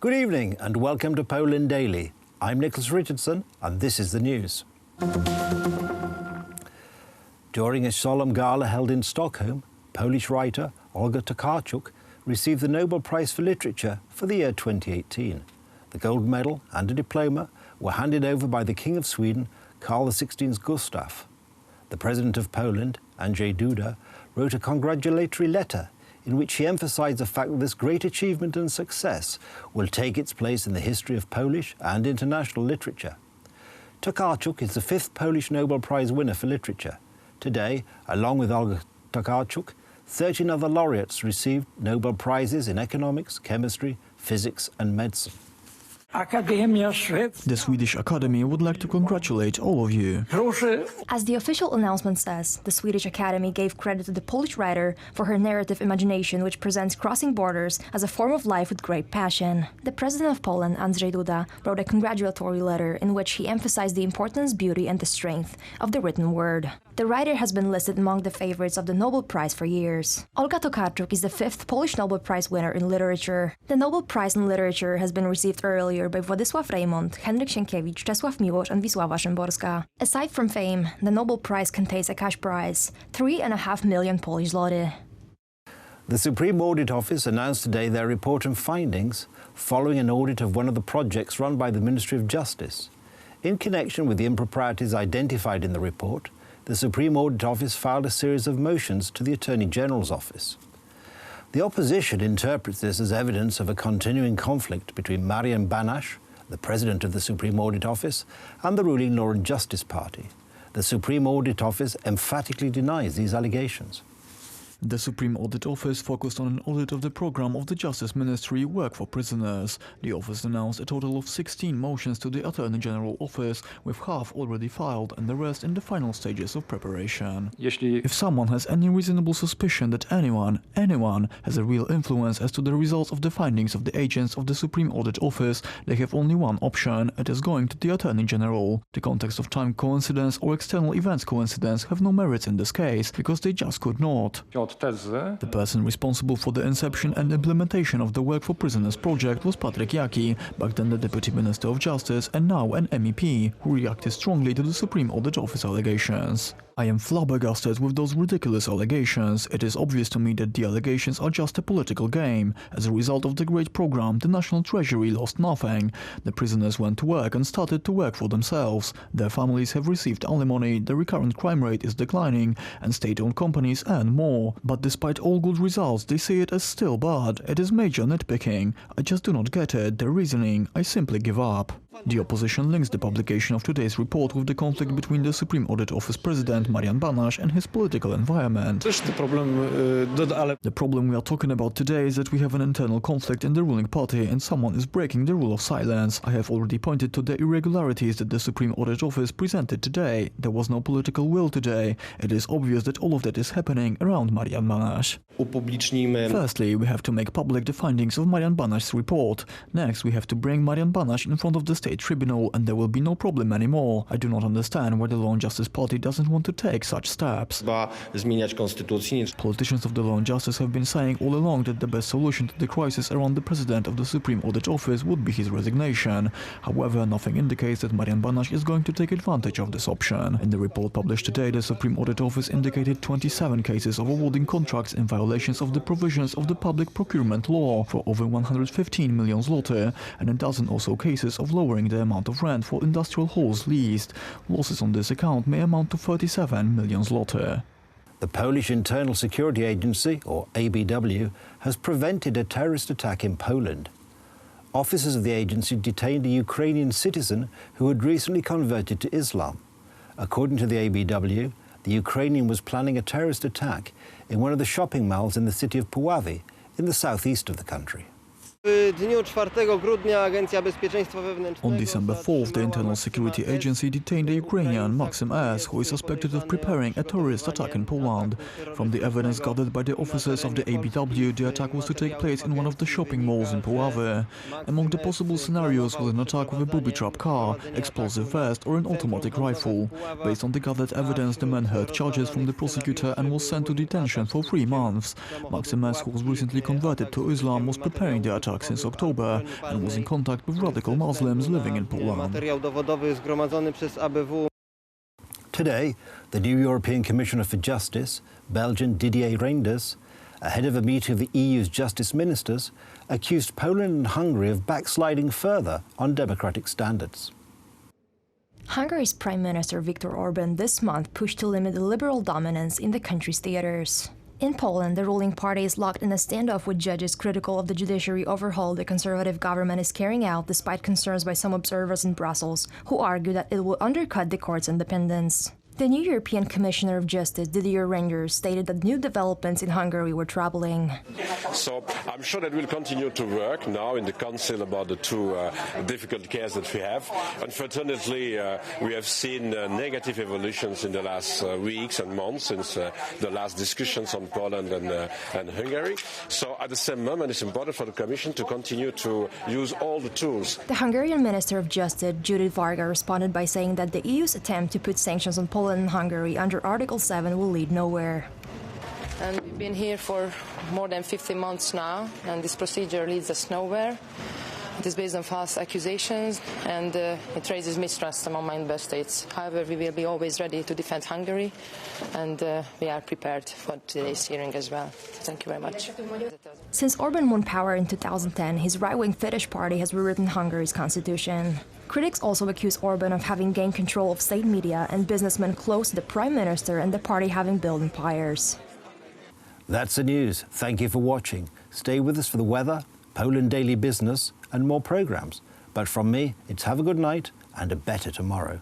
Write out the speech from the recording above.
Good evening and welcome to Poland Daily. I'm Nicholas Richardson and this is the news. During a solemn gala held in Stockholm, Polish writer Olga Tokarczuk received the Nobel Prize for Literature for the year 2018. The gold medal and a diploma were handed over by the King of Sweden, Carl XVI's Gustaf. The President of Poland, Andrzej Duda, wrote a congratulatory letter in which he emphasized the fact that this great achievement and success will take its place in the history of Polish and international literature. Tokarczuk is the fifth Polish Nobel Prize winner for literature. Today, along with Olga Tokarczuk, 13 other laureates received Nobel Prizes in economics, chemistry, physics and medicine. The Swedish Academy would like to congratulate all of you. As the official announcement says, the Swedish Academy gave credit to the Polish writer for her narrative imagination, which presents crossing borders as a form of life with great passion. The President of Poland, Andrzej Duda, wrote a congratulatory letter in which he emphasized the importance, beauty and the strength of the written word. The writer has been listed among the favorites of the Nobel Prize for years. Olga Tokarczuk is the fifth Polish Nobel Prize winner in literature. The Nobel Prize in Literature has been received earlier by Władysław Reymont, Henryk Sienkiewicz, Czesław Miłosz and Wisława Szymborska. Aside from fame, the Nobel Prize contains a cash prize, 3.5 million Polish zloty. The Supreme Audit Office announced today their report and findings following an audit of one of the projects run by the Ministry of Justice. In connection with the improprieties identified in the report, the Supreme Audit Office filed a series of motions to the Attorney General's office. The opposition interprets this as evidence of a continuing conflict between Marian Banash, the president of the Supreme Audit Office, and the ruling Law and Justice Party. The Supreme Audit Office emphatically denies these allegations. The Supreme Audit Office focused on an audit of the program of the Justice Ministry Work for Prisoners. The office announced a total of 16 motions to the Attorney General office, with half already filed and the rest in the final stages of preparation. If someone has any reasonable suspicion that anyone has a real influence as to the results of the findings of the agents of the Supreme Audit Office, they have only one option: it is going to the Attorney General. The context of time coincidence or external events coincidence have no merits in this case, because they just could not. The person responsible for the inception and implementation of the Work for Prisoners project was Patryk Jaki, back then the Deputy Minister of Justice and now an MEP, who reacted strongly to the Supreme Audit Office allegations. I am flabbergasted with those ridiculous allegations. It is obvious to me that the allegations are just a political game. As a result of the great program, the National Treasury lost nothing. The prisoners went to work and started to work for themselves. Their families have received alimony, the recurrent crime rate is declining, and state-owned companies earn more. But despite all good results, they see it as still bad. It is major nitpicking. I just do not get it, their reasoning. I simply give up. The opposition links the publication of today's report with the conflict between the Supreme Audit Office President Marian Banash and his political environment. The problem we are talking about today is that we have an internal conflict in the ruling party and someone is breaking the rule of silence. I have already pointed to the irregularities that the Supreme Audit Office presented today. There was no political will today. It is obvious that all of that is happening around Marian Banash. Firstly, we have to make public the findings of Marian Banash's report. Next, we have to bring Marian Banash in front of the State Tribunal and there will be no problem anymore. I do not understand why the Law and Justice Party doesn't want to take such steps. Politicians of the Law and Justice have been saying all along that the best solution to the crisis around the President of the Supreme Audit Office would be his resignation. However, nothing indicates that Marian Banash is going to take advantage of this option. In the report published today, the Supreme Audit Office indicated 27 cases of awarding contracts in violations of the provisions of the public procurement law for over 115 million zloty, and a dozen or so cases of lowering the amount of rent for industrial halls leased. Losses on this account may amount to 37 million zloty. The Polish Internal Security Agency, or ABW, has prevented a terrorist attack in Poland. Officers of the agency detained a Ukrainian citizen who had recently converted to Islam. According to the ABW, the Ukrainian was planning a terrorist attack in one of the shopping malls in the city of Puławy, in the southeast of the country. On December 4th, the Internal Security Agency detained a Ukrainian, Maxim S., who is suspected of preparing a terrorist attack in Poland. From the evidence gathered by the officers of the ABW, the attack was to take place in one of the shopping malls in Puławy. Among the possible scenarios was an attack with a booby-trap car, explosive vest or an automatic rifle. Based on the gathered evidence, the man heard charges from the prosecutor and was sent to detention for 3 months. Maxim S., who was recently converted to Islam, was preparing the attack attack since October and was in contact with radical Muslims living in Poland. Today, the new European Commissioner for Justice, Belgian Didier Reynders, ahead of a meeting of the EU's justice ministers, accused Poland and Hungary of backsliding further on democratic standards. Hungary's Prime Minister Viktor Orban this month pushed to limit the liberal dominance in the country's theaters. In Poland, the ruling party is locked in a standoff with judges critical of the judiciary overhaul the conservative government is carrying out, despite concerns by some observers in Brussels, who argue that it will undercut the court's independence. The new European Commissioner of Justice, Didier Reynders, stated that new developments in Hungary were troubling. So I'm sure that we'll continue to work now in the Council about the two difficult cases that we have. Unfortunately, we have seen negative evolutions in the last weeks and months since the last discussions on Poland and Hungary. So at the same moment, it's important for the Commission to continue to use all the tools. The Hungarian Minister of Justice, Judith Varga, responded by saying that the EU's attempt to put sanctions on Poland and Hungary under Article 7 will lead nowhere. And we've been here for more than 50 months now, and this procedure leads us nowhere. It is based on false accusations, and it raises mistrust among member states. However, we will be always ready to defend Hungary, and we are prepared for today's hearing as well. Thank you very much. Since Orban won power in 2010, his right-wing Fidesz party has rewritten Hungary's constitution. Critics also accuse Orban of having gained control of state media and businessmen close to the prime minister and the party having built empires. That's the news. Thank you for watching. Stay with us for the weather, Poland Daily Business and more programs. But from me, it's have a good night and a better tomorrow.